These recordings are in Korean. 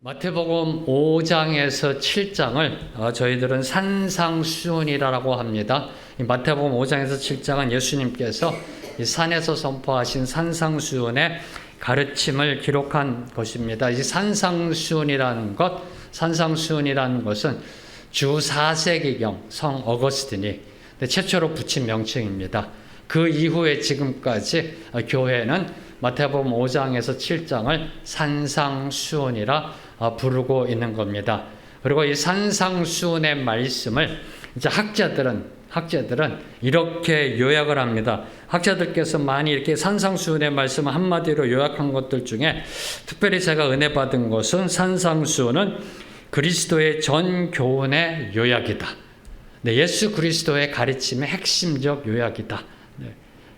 마태복음 5장에서 7장을 저희들은 산상수훈이라고 합니다. 이 마태복음 5장에서 7장은 예수님께서 이 산에서 선포하신 산상수훈의 가르침을 기록한 것입니다. 이 산상수훈이라는 것은 주 4세기경 성 어거스틴이 최초로 붙인 명칭입니다. 그 이후에 지금까지 교회는 마태복음 5장에서 7장을 산상수훈이라 부르고 있는 겁니다. 그리고 이 산상수훈의 말씀을 이제 학자들은 이렇게 요약을 합니다. 학자들께서 많이 이렇게 산상수훈의 말씀을 한마디로 요약한 것들 중에 특별히 제가 은혜 받은 것은 산상수훈은 그리스도의 전 교훈의 요약이다. 네, 예수 그리스도의 가르침의 핵심적 요약이다. 네,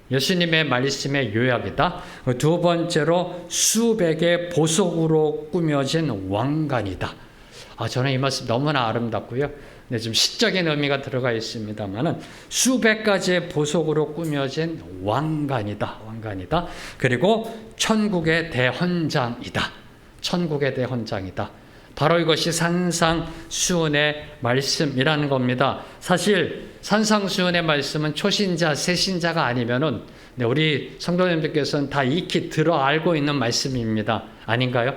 예수님의 말씀의 요약이다. 두 번째로 수백의 보석으로 꾸며진 왕관이다. 저는 이 말씀 너무나 아름답고요. 네, 좀 시적인 의미가 들어가 있습니다만은 수백 가지의 보석으로 꾸며진 왕관이다. 그리고 천국의 대헌장이다. 바로 이것이 산상수훈의 말씀이라는 겁니다. 사실 산상수훈의 말씀은 초신자, 새신자가 아니면은 우리 성도님들께서는 다 익히 들어 알고 있는 말씀입니다. 아닌가요?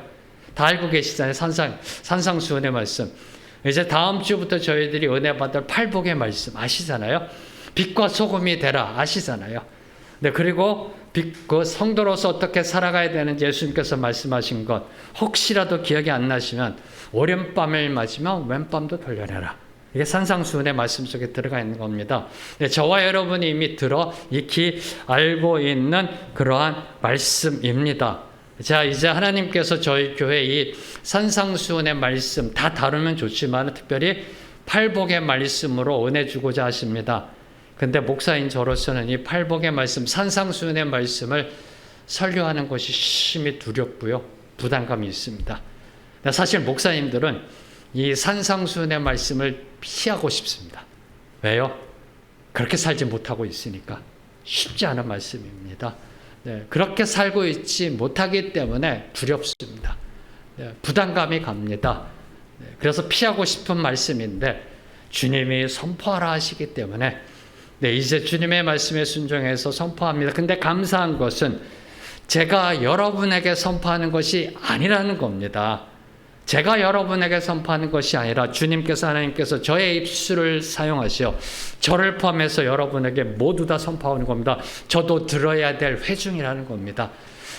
다 알고 계시잖아요. 산상수훈의 말씀. 이제 다음 주부터 저희들이 은혜 받을 팔복의 말씀 아시잖아요. 빛과 소금이 되라 아시잖아요. 네, 그리고 그 성도로서 어떻게 살아가야 되는지 예수님께서 말씀하신 것 혹시라도 기억이 안 나시면 오른밤을 맞으면 왼밤도 돌려내라. 이게 산상수훈의 말씀 속에 들어가 있는 겁니다. 네, 저와 여러분이 이미 익히 알고 있는 그러한 말씀입니다. 자, 이제 하나님께서 저희 교회 이 산상수훈의 말씀 다 다루면 좋지만 특별히 팔복의 말씀으로 은혜 주고자 하십니다. 근데 목사인 저로서는 이 팔복의 말씀, 산상수훈의 말씀을 설교하는 것이 심히 두렵고요. 부담감이 있습니다. 사실 목사님들은 이 산상수훈의 말씀을 피하고 싶습니다. 왜요? 그렇게 살지 못하고 있으니까. 쉽지 않은 말씀입니다. 네, 그렇게 살고 있지 못하기 때문에 두렵습니다. 네, 부담감이 갑니다. 네, 그래서 피하고 싶은 말씀인데 주님이 선포하라 하시기 때문에 네, 이제 주님의 말씀에 순종해서 선포합니다. 근데 감사한 것은 제가 여러분에게 선포하는 것이 아니라는 겁니다. 제가 여러분에게 선포하는 것이 아니라 하나님께서 저의 입술을 사용하시어 저를 포함해서 여러분에게 모두 다 선포하는 겁니다. 저도 들어야 될 회중이라는 겁니다.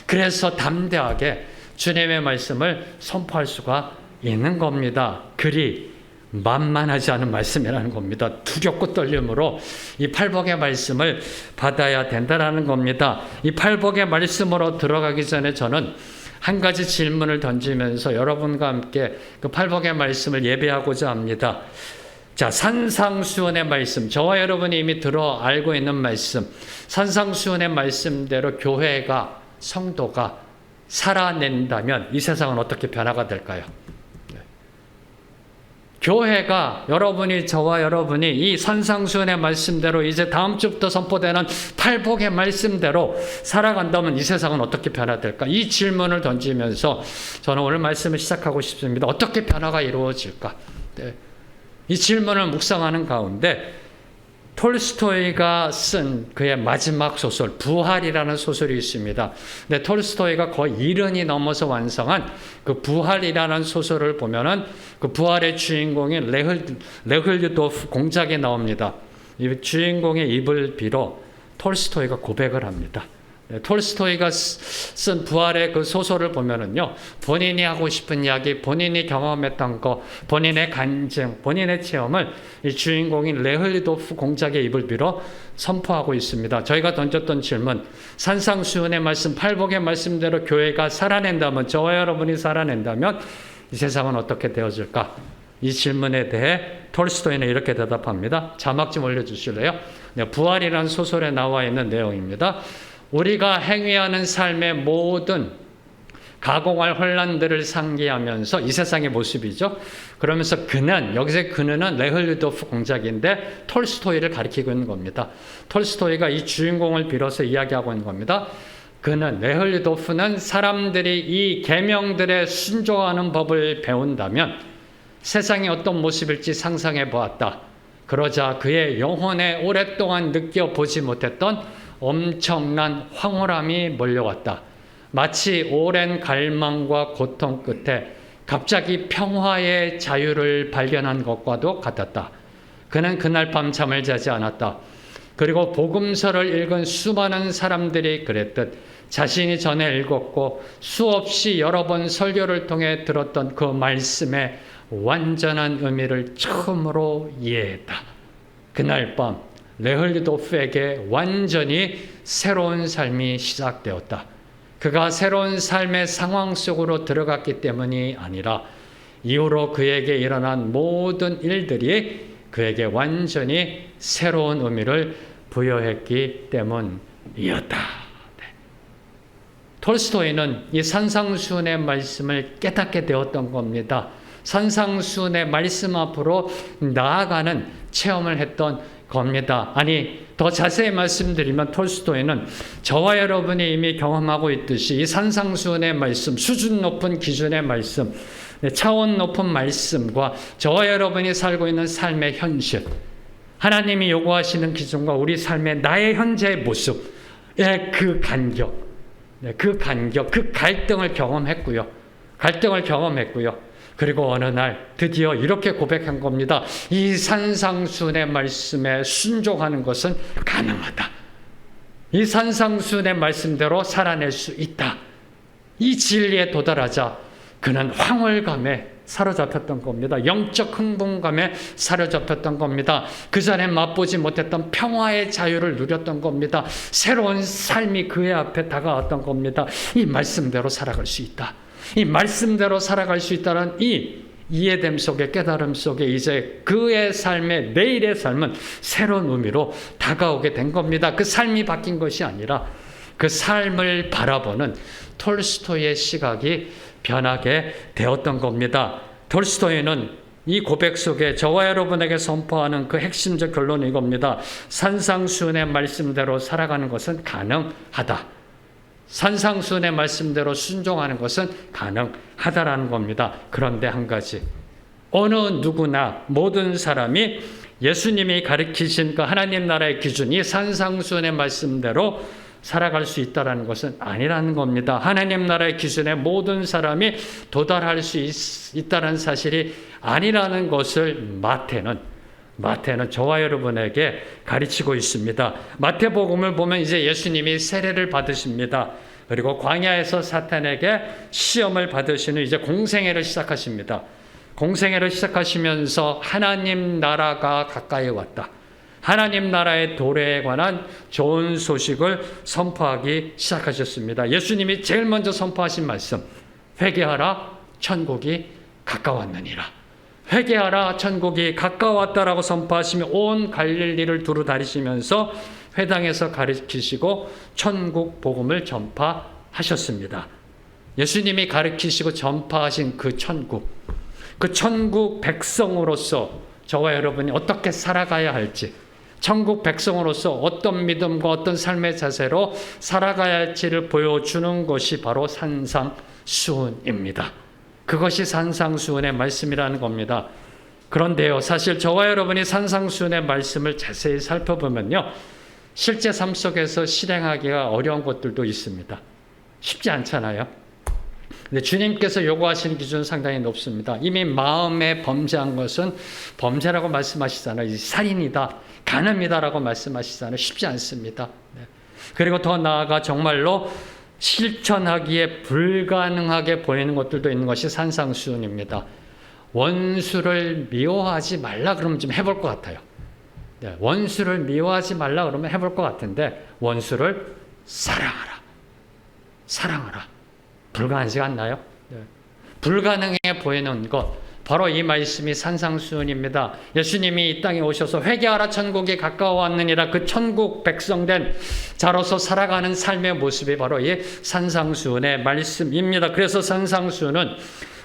그래서 담대하게 주님의 말씀을 선포할 수가 있는 겁니다. 그리 만만하지 않은 말씀이라는 겁니다. 두렵고 떨림으로 이 팔복의 말씀을 받아야 된다는 겁니다. 이 팔복의 말씀으로 들어가기 전에 저는 한 가지 질문을 던지면서 여러분과 함께 그 팔복의 말씀을 예배하고자 합니다. 자, 산상수훈의 말씀, 저와 여러분이 이미 알고 있는 말씀, 산상수훈의 말씀대로 교회가, 성도가 살아낸다면 이 세상은 어떻게 변화가 될까요? 교회가 저와 여러분이 이 산상수훈의 말씀대로 이제 다음 주부터 선포되는 팔복의 말씀대로 살아간다면 이 세상은 어떻게 변화될까? 이 질문을 던지면서 저는 오늘 말씀을 시작하고 싶습니다. 어떻게 변화가 이루어질까? 네. 이 질문을 묵상하는 가운데 톨스토이가 쓴 그의 마지막 소설 부활이라는 소설이 있습니다. 근데 톨스토이가 거의 70이 넘어서 완성한 그 부활이라는 소설을 보면은 그 부활의 주인공이 레흘리도프 공작에 나옵니다. 이 주인공의 입을 빌어 톨스토이가 고백을 합니다. 톨스토이가 쓴 부활의 그 소설을 보면은요, 본인이 하고 싶은 이야기, 본인이 경험했던 거, 본인의 간증, 본인의 체험을 이 주인공인 레흘리도프 공작의 입을 빌어 선포하고 있습니다. 저희가 던졌던 질문, 산상수훈의 말씀, 팔복의 말씀대로 교회가 살아낸다면, 저와 여러분이 살아낸다면 이 세상은 어떻게 되어질까? 이 질문에 대해 톨스토이는 이렇게 대답합니다. 자막 좀 올려주실래요? 네, 부활이라는 소설에 나와 있는 내용입니다. 우리가 행위하는 삶의 모든 가공할 혼란들을 상기하면서 이 세상의 모습이죠. 그러면서 여기서 그는 레흘리도프 공작인데 톨스토이를 가리키고 있는 겁니다. 톨스토이가 이 주인공을 빌어서 이야기하고 있는 겁니다. 그는 레흘리도프는 사람들이 이 계명들에 순종하는 법을 배운다면 세상이 어떤 모습일지 상상해 보았다. 그러자 그의 영혼에 오랫동안 느껴보지 못했던 엄청난 황홀함이 몰려왔다. 마치 오랜 갈망과 고통 끝에 갑자기 평화의 자유를 발견한 것과도 같았다. 그는 그날 밤 잠을 자지 않았다. 그리고 복음서를 읽은 수많은 사람들이 그랬듯 자신이 전에 읽었고 수없이 여러 번 설교를 통해 들었던 그 말씀의 완전한 의미를 처음으로 이해했다. 그날 밤 레흘리도프에게 완전히 새로운 삶이 시작되었다. 그가 새로운 삶의 상황 속으로 들어갔기 때문이 아니라 이후로 그에게 일어난 모든 일들이 그에게 완전히 새로운 의미를 부여했기 때문이었다. 톨스토이는 이 산상수훈의 말씀을 깨닫게 되었던 겁니다. 산상수훈의 말씀 앞으로 나아가는 체험을 했던 겁니다. 아니, 더 자세히 말씀드리면 톨스토이는 저와 여러분이 이미 경험하고 있듯이 이 산상수훈의 말씀, 수준 높은 기준의 말씀, 차원 높은 말씀과 저와 여러분이 살고 있는 삶의 현실, 하나님이 요구하시는 기준과 우리 삶의 나의 현재의 모습의 그 간격, 그 갈등을 경험했고요. 그리고 어느 날 드디어 이렇게 고백한 겁니다. 이 산상수훈의 말씀에 순종하는 것은 가능하다. 이 산상수훈의 말씀대로 살아낼 수 있다. 이 진리에 도달하자 그는 황홀감에 사로잡혔던 겁니다. 영적 흥분감에 사로잡혔던 겁니다. 그 전에 맛보지 못했던 평화의 자유를 누렸던 겁니다. 새로운 삶이 그의 앞에 다가왔던 겁니다. 이 말씀대로 살아갈 수 있다. 이 말씀대로 살아갈 수 있다는 이 이해됨 속에, 깨달음 속에 이제 그의 삶의, 내일의 삶은 새로운 의미로 다가오게 된 겁니다. 그 삶이 바뀐 것이 아니라 그 삶을 바라보는 톨스토이의 시각이 변하게 되었던 겁니다. 톨스토이는 이 고백 속에 저와 여러분에게 선포하는 그 핵심적 결론은 이겁니다. 산상수훈의 말씀대로 살아가는 것은 가능하다. 산상수훈의 말씀대로 순종하는 것은 가능하다라는 겁니다. 그런데 한 가지, 어느 누구나 모든 사람이 예수님이 가르치신 그 하나님 나라의 기준이 산상수훈의 말씀대로 살아갈 수 있다는 것은 아니라는 겁니다. 하나님 나라의 기준에 모든 사람이 도달할 수 있다는 사실이 아니라는 것을 마태는 저와 여러분에게 가르치고 있습니다. 마태복음을 보면 이제 예수님이 세례를 받으십니다. 그리고 광야에서 사탄에게 시험을 받으신 후 이제 공생애를 시작하십니다. 공생애를 시작하시면서 하나님 나라가 가까이 왔다. 하나님 나라의 도래에 관한 좋은 소식을 선포하기 시작하셨습니다. 예수님이 제일 먼저 선포하신 말씀, 회개하라, 천국이 가까웠느니라. 회개하라, 천국이 가까웠다라고 선포하시며 온 갈릴리를 두루 다니시면서 회당에서 가르치시고 천국 복음을 전파하셨습니다. 예수님이 가르치시고 전파하신 그 천국 백성으로서 저와 여러분이 어떻게 살아가야 할지, 천국 백성으로서 어떤 믿음과 어떤 삶의 자세로 살아가야 할지를 보여주는 것이 바로 산상수훈입니다. 그것이 산상수훈의 말씀이라는 겁니다. 그런데요, 사실 저와 여러분이 산상수훈의 말씀을 자세히 살펴보면요, 실제 삶 속에서 실행하기가 어려운 것들도 있습니다. 쉽지 않잖아요. 근데 주님께서 요구하시는 기준은 상당히 높습니다. 이미 마음에 범죄한 것은 범죄라고 말씀하시잖아요. 살인이다, 간음이다라고 말씀하시잖아요. 쉽지 않습니다. 그리고 더 나아가 정말로 실천하기에 불가능하게 보이는 것들도 있는 것이 산상수훈입니다. 원수를 미워하지 말라 그러면 좀 해볼 것 같아요. 원수를 미워하지 말라 그러면 해볼 것 같은데 원수를 사랑하라. 불가능하지 않나요? 불가능해 보이는 것, 바로 이 말씀이 산상수훈입니다. 예수님이 이 땅에 오셔서 회개하라, 천국이 가까워왔느니라, 그 천국 백성된 자로서 살아가는 삶의 모습이 바로 이 산상수훈의 말씀입니다. 그래서 산상수훈은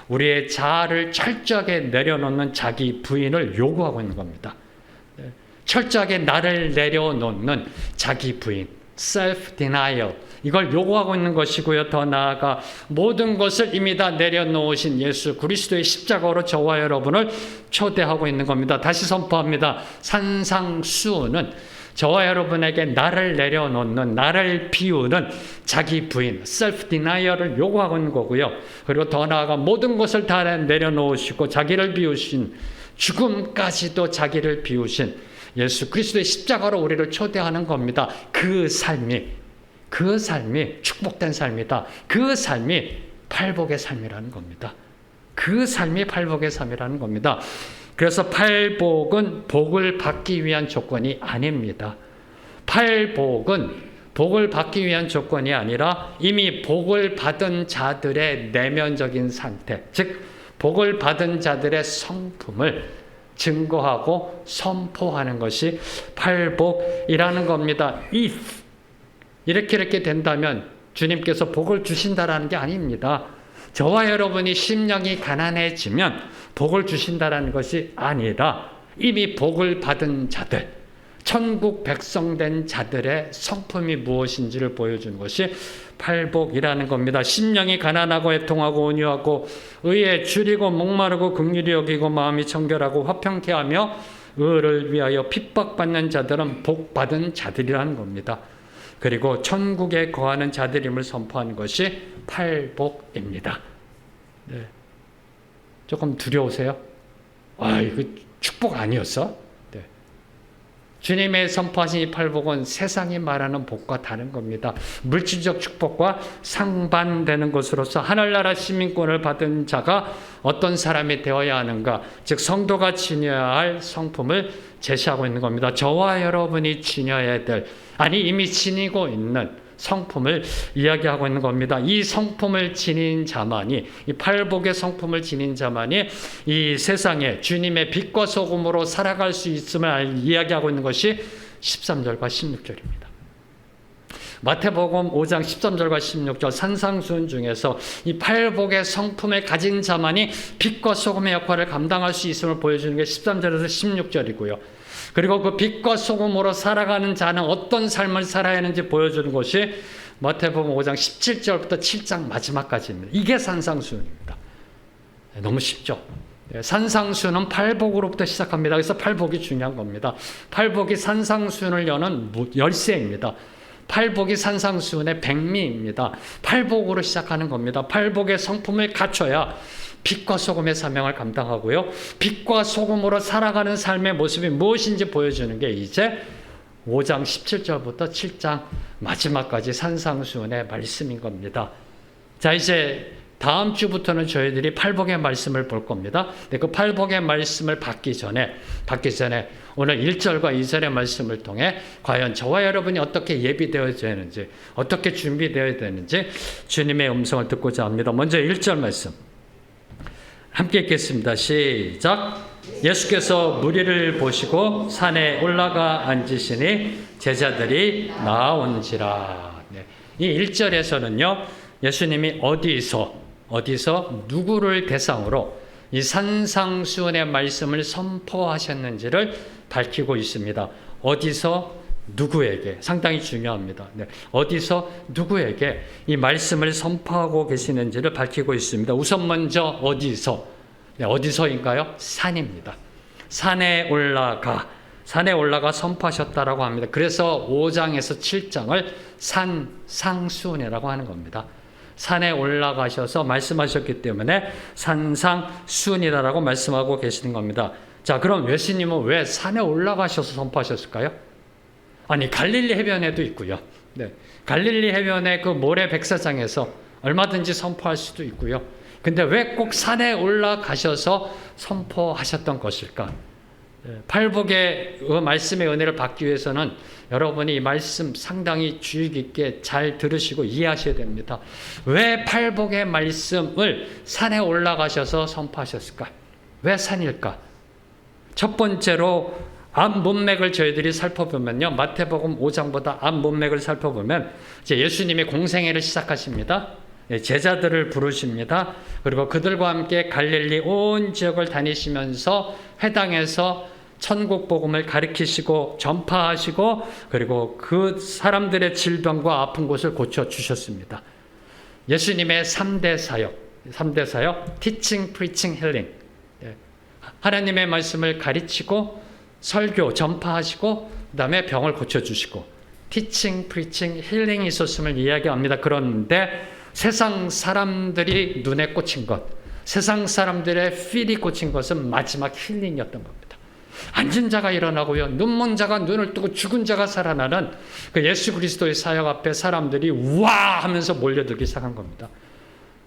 우리의 자아를 철저하게 내려놓는 자기 부인을 요구하고 있는 겁니다. 철저하게 나를 내려놓는 자기 부인, self denial. 이걸 요구하고 있는 것이고요. 더 나아가 모든 것을 이미 다 내려놓으신 예수 그리스도의 십자가로 저와 여러분을 초대하고 있는 겁니다. 다시 선포합니다. 산상수훈은 저와 여러분에게 나를 내려놓는, 나를 비우는 자기 부인, self denial을 요구하고 있는 거고요. 그리고 더 나아가 모든 것을 다 내려놓으시고 자기를 비우신, 죽음까지도 자기를 비우신 예수 그리스도의 십자가로 우리를 초대하는 겁니다. 그 삶이 축복된 삶이다. 그 삶이 팔복의 삶이라는 겁니다. 그 삶이 팔복의 삶이라는 겁니다. 그래서 팔복은 복을 받기 위한 조건이 아닙니다. 팔복은 복을 받기 위한 조건이 아니라 이미 복을 받은 자들의 내면적인 상태, 즉 복을 받은 자들의 성품을 증거하고 선포하는 것이 팔복이라는 겁니다. If 이렇게 된다면 주님께서 복을 주신다라는 게 아닙니다. 저와 여러분이 심령이 가난해지면 복을 주신다라는 것이 아니라 이미 복을 받은 자들, 천국 백성된 자들의 성품이 무엇인지를 보여주는 것이 팔복이라는 겁니다. 심령이 가난하고 애통하고 온유하고 의에 줄이고 목마르고 긍휼히 여기고 마음이 청결하고 화평케 하며 의를 위하여 핍박받는 자들은 복받은 자들이라는 겁니다. 그리고 천국에 거하는 자들임을 선포하는 것이 팔복입니다. 네. 조금 두려우세요? 이거 축복 아니었어? 네. 주님의 선포하신 이 팔복은 세상이 말하는 복과 다른 겁니다. 물질적 축복과 상반되는 것으로서 하늘나라 시민권을 받은 자가 어떤 사람이 되어야 하는가, 즉 성도가 지녀야 할 성품을 제시하고 있는 겁니다. 저와 여러분이 지녀야 될, 아니 이미 지니고 있는 성품을 이야기하고 있는 겁니다. 이 성품을 지닌 자만이, 이 팔복의 성품을 지닌 자만이 이 세상에 주님의 빛과 소금으로 살아갈 수 있음을 이야기하고 있는 것이 13절과 16절입니다. 마태복음 5장 13절과 16절 산상수훈 중에서 이 팔복의 성품을 가진 자만이 빛과 소금의 역할을 감당할 수 있음을 보여주는 게 13절에서 16절이고요. 그리고 그 빛과 소금으로 살아가는 자는 어떤 삶을 살아야 하는지 보여주는 것이 마태복음 5장 17절부터 7장 마지막까지입니다. 이게 산상수훈입니다. 너무 쉽죠? 산상수훈은 팔복으로부터 시작합니다. 그래서 팔복이 중요한 겁니다. 팔복이 산상수훈을 여는 열쇠입니다. 팔복이 산상수훈의 백미입니다. 팔복으로 시작하는 겁니다. 팔복의 성품을 갖춰야 빛과 소금의 사명을 감당하고요. 빛과 소금으로 살아가는 삶의 모습이 무엇인지 보여주는 게 이제 5장 17절부터 7장 마지막까지 산상수훈의 말씀인 겁니다. 자, 이제 다음 주부터는 저희들이 팔복의 말씀을 볼 겁니다. 근데 그 팔복의 말씀을 받기 전에 오늘 1절과 2절의 말씀을 통해 과연 저와 여러분이 어떻게 예비되어야 되는지, 어떻게 준비되어야 되는지 주님의 음성을 듣고자 합니다. 먼저 1절 말씀 함께 읽겠습니다. 시작. 예수께서 무리를 보시고 산에 올라가 앉으시니 제자들이 나온지라. 이 1절에서는요, 예수님이 어디서 누구를 대상으로 이 산상수훈의 말씀을 선포하셨는지를 밝히고 있습니다. 어디서 누구에게, 상당히 중요합니다. 어디서 누구에게 이 말씀을 선포하고 계시는지를 밝히고 있습니다. 우선 먼저 어디서인가요? 산입니다. 산에 올라가 선포하셨다라고 합니다. 그래서 5장에서 7장을 산상수훈이라고 하는 겁니다. 산에 올라가셔서 말씀하셨기 때문에 산상수훈이라고 말씀하고 계시는 겁니다. 자, 그럼 예수님은 왜 산에 올라가셔서 선포하셨을까요? 아니, 갈릴리 해변에도 있고요. 갈릴리 해변의 그 모래 백사장에서 얼마든지 선포할 수도 있고요. 근데 왜 꼭 산에 올라가셔서 선포하셨던 것일까? 팔복의 말씀의 은혜를 받기 위해서는 여러분이 이 말씀 상당히 주의 깊게 잘 들으시고 이해하셔야 됩니다. 왜 팔복의 말씀을 산에 올라가셔서 선포하셨을까? 왜 산일까? 첫 번째로 앞 문맥을 저희들이 살펴보면요, 마태복음 5장보다 앞 문맥을 살펴보면 이제 예수님이 공생애를 시작하십니다. 제자들을 부르십니다. 그리고 그들과 함께 갈릴리 온 지역을 다니시면서 회당에서 천국 복음을 가르치시고 전파하시고 그리고 그 사람들의 질병과 아픈 곳을 고쳐주셨습니다. 예수님의 3대 사역, teaching, preaching, healing. 하나님의 말씀을 가르치고 설교, 전파하시고 그 다음에 병을 고쳐주시고 teaching, preaching, healing이 있었음을 이야기합니다. 그런데 세상 사람들이 눈에 꽂힌 것, 세상 사람들의 필이 꽂힌 것은 마지막 힐링이었던 겁니다. 앉은 자가 일어나고요, 눈먼 자가 눈을 뜨고 죽은 자가 살아나는 그 예수 그리스도의 사역 앞에 사람들이 와 하면서 몰려들기 시작한 겁니다.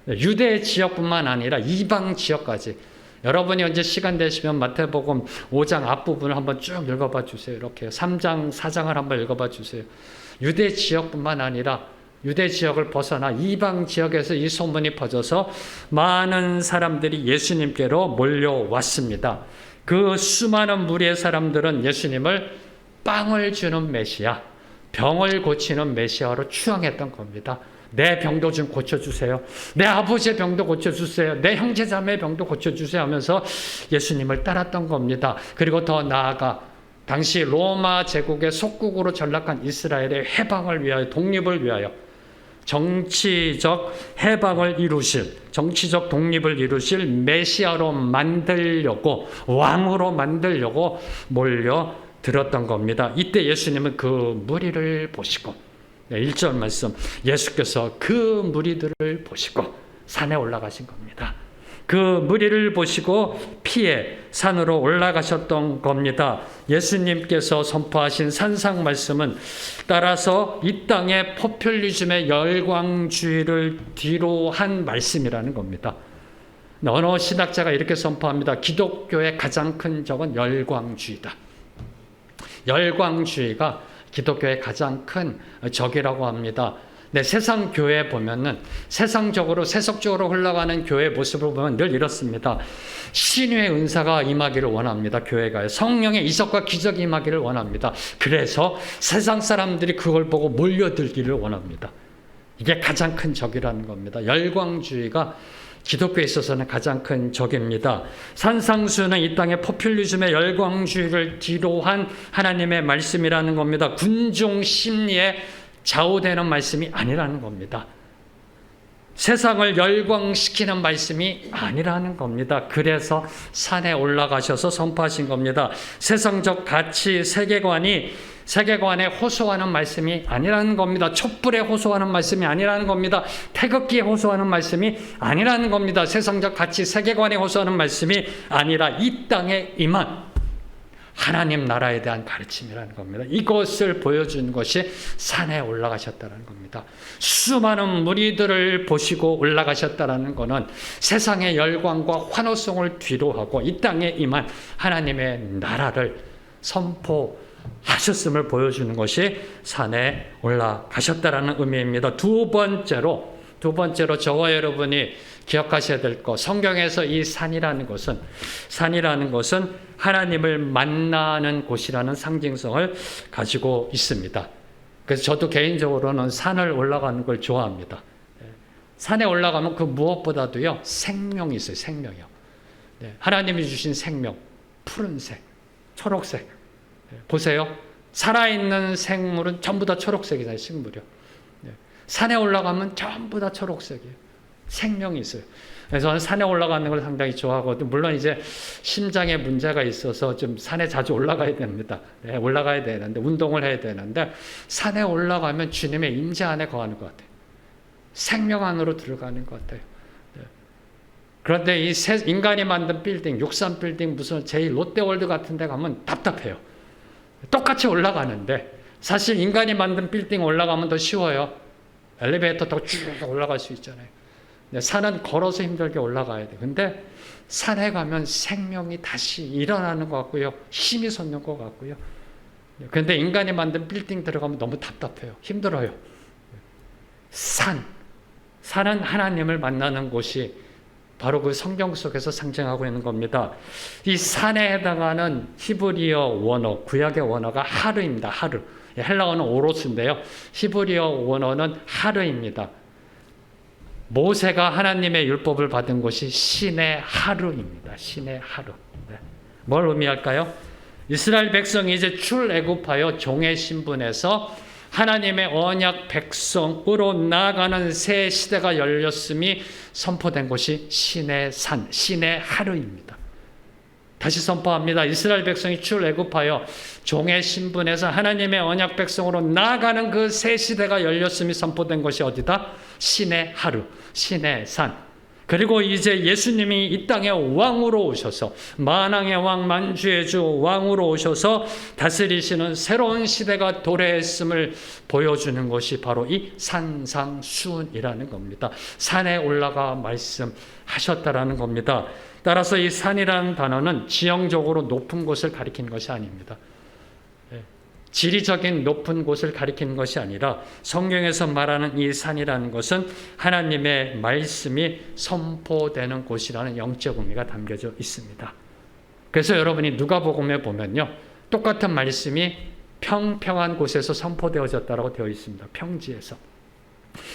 유대 지역뿐만 아니라 이방 지역까지. 여러분이 언제 시간 되시면 마태복음 5장 앞부분을 한번 쭉 읽어봐 주세요. 이렇게 3장, 4장을 한번 읽어봐 주세요. 유대 지역뿐만 아니라 유대 지역을 벗어나 이방 지역에서 이 소문이 퍼져서 많은 사람들이 예수님께로 몰려왔습니다. 그 수많은 무리의 사람들은 예수님을 빵을 주는 메시아, 병을 고치는 메시아로 추앙했던 겁니다. 내 병도 좀 고쳐주세요. 내 아버지의 병도 고쳐주세요. 내 형제자매의 병도 고쳐주세요 하면서 예수님을 따랐던 겁니다. 그리고 더 나아가 당시 로마 제국의 속국으로 전락한 이스라엘의 해방을 위하여, 독립을 위하여 정치적 해방을 이루실, 정치적 독립을 이루실 메시아로 만들려고, 왕으로 만들려고 몰려들었던 겁니다. 이때 예수님은 그 무리를 보시고 1절 말씀, 예수께서 그 무리들을 보시고 산에 올라가신 겁니다. 그 무리를 보시고 피해 산으로 올라가셨던 겁니다. 예수님께서 선포하신 산상 말씀은 따라서 이 땅의 포퓰리즘의 열광주의를 뒤로 한 말씀이라는 겁니다. 어느 신학자가 이렇게 선포합니다. 기독교의 가장 큰 적은 열광주의다. 열광주의가 기독교의 가장 큰 적이라고 합니다. 네, 세상 교회 보면은 세상적으로 세속적으로 흘러가는 교회 모습을 보면 늘 이렇습니다. 신유의 은사가 임하기를 원합니다. 교회가 성령의 이적과 기적이 임하기를 원합니다. 그래서 세상 사람들이 그걸 보고 몰려들기를 원합니다. 이게 가장 큰 적이라는 겁니다. 열광주의가 기독교에 있어서는 가장 큰 적입니다. 산상수는 이 땅의 포퓰리즘의 열광주의를 뒤로한 하나님의 말씀이라는 겁니다. 군중 심리에 좌우되는 말씀이 아니라는 겁니다. 세상을 열광시키는 말씀이 아니라는 겁니다. 그래서 산에 올라가셔서 선포하신 겁니다. 세상적 가치, 세계관에 호소하는 말씀이 아니라는 겁니다. 촛불에 호소하는 말씀이 아니라는 겁니다. 태극기에 호소하는 말씀이 아니라는 겁니다. 세상적 가치, 세계관에 호소하는 말씀이 아니라 이 땅에 임한 하나님 나라에 대한 가르침이라는 겁니다. 이것을 보여준 것이 산에 올라가셨다는 겁니다. 수많은 무리들을 보시고 올라가셨다는 것은 세상의 열광과 환호성을 뒤로하고 이 땅에 임한 하나님의 나라를 선포하셨음을 보여주는 것이 산에 올라가셨다는 의미입니다. 두 번째로 저와 여러분이 기억하셔야 될 것, 성경에서 이 산이라는 것은 하나님을 만나는 곳이라는 상징성을 가지고 있습니다. 그래서 저도 개인적으로는 산을 올라가는 걸 좋아합니다. 산에 올라가면 그 무엇보다도요, 생명이 있어요. 생명이요. 하나님이 주신 생명, 푸른색, 초록색. 보세요. 살아있는 생물은 전부 다 초록색이잖아요. 식물이요. 산에 올라가면 전부 다 초록색이에요. 생명이 있어요. 그래서 저는 산에 올라가는 걸 상당히 좋아하거든요. 물론 이제 심장에 문제가 있어서 좀 산에 자주 올라가야 됩니다. 네, 올라가야 되는데, 운동을 해야 되는데, 산에 올라가면 주님의 임재 안에 거하는 것 같아요. 생명 안으로 들어가는 것 같아요. 네. 그런데 이 인간이 만든 빌딩, 63 빌딩, 무슨 롯데월드 같은 데 가면 답답해요. 똑같이 올라가는데, 사실 인간이 만든 빌딩 올라가면 더 쉬워요. 엘리베이터 타고 쭉 올라갈 수 있잖아요. 산은 걸어서 힘들게 올라가야 돼. 근데 산에 가면 생명이 다시 일어나는 것 같고요. 힘이 솟는 것 같고요. 그런데 인간이 만든 빌딩 들어가면 너무 답답해요. 힘들어요. 산은 하나님을 만나는 곳이 바로 그 성경 속에서 상징하고 있는 겁니다. 이 산에 해당하는 히브리어 원어, 구약의 원어가 하르입니다. 하르. 헬라어는 오로스인데요. 히브리어 원어는 하르입니다. 모세가 하나님의 율법을 받은 곳이 신의 하루입니다. 신의 하루. 네. 뭘 의미할까요? 이스라엘 백성이 이제 출애굽하여 종의 신분에서 하나님의 언약 백성으로 나아가는 새 시대가 열렸음이 선포된 곳이 신의 산, 신의 하루입니다. 다시 선포합니다. 이스라엘 백성이 출애굽하여 종의 신분에서 하나님의 언약 백성으로 나아가는 그 새 시대가 열렸음이 선포된 것이 어디다? 신의 하루, 신의 산. 그리고 이제 예수님이 이 땅에 왕으로 오셔서 만왕의 왕, 만주의 주 왕으로 오셔서 다스리시는 새로운 시대가 도래했음을 보여주는 것이 바로 이 산상수훈이라는 겁니다. 산에 올라가 말씀하셨다라는 겁니다. 따라서 이 산이라는 단어는 지형적으로 높은 곳을 가리키는 것이 아닙니다. 지리적인 높은 곳을 가리키는 것이 아니라 성경에서 말하는 이 산이라는 것은 하나님의 말씀이 선포되는 곳이라는 영적 의미가 담겨져 있습니다. 그래서 여러분이 누가복음에 보면요, 똑같은 말씀이 평평한 곳에서 선포되어졌다고 되어 있습니다. 평지에서.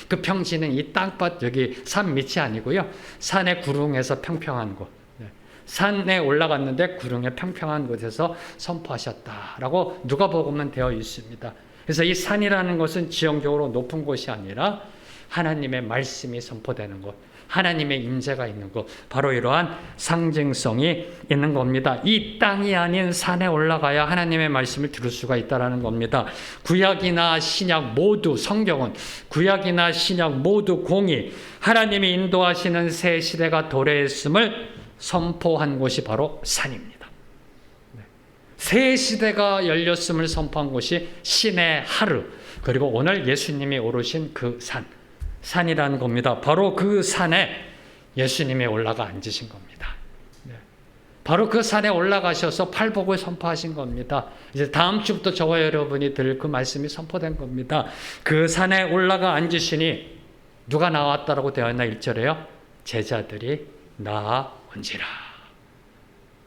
그 평지는 이 땅밭, 여기 산 밑이 아니고요, 산의 구릉에서 평평한 곳. 산에 올라갔는데 구릉의 평평한 곳에서 선포하셨다라고 누가복음은 되어 있습니다. 그래서 이 산이라는 것은 지형적으로 높은 곳이 아니라 하나님의 말씀이 선포되는 곳, 하나님의 임재가 있는 곳, 바로 이러한 상징성이 있는 겁니다. 이 땅이 아닌 산에 올라가야 하나님의 말씀을 들을 수가 있다는 겁니다. 구약이나 신약 모두, 성경은 구약이나 신약 모두 공히 하나님이 인도하시는 새 시대가 도래했음을 선포한 곳이 바로 산입니다. 새 시대가 열렸음을 선포한 곳이 신의 하루, 그리고 오늘 예수님이 오르신 그 산, 산이라는 겁니다. 바로 그 산에 예수님이 올라가 앉으신 겁니다. 바로 그 산에 올라가셔서 팔복을 선포하신 겁니다. 이제 다음 주부터 저와 여러분이 들을 그 말씀이 선포된 겁니다. 그 산에 올라가 앉으시니 누가 나왔다라고 되어 있나 1절에요? 제자들이 나온지라.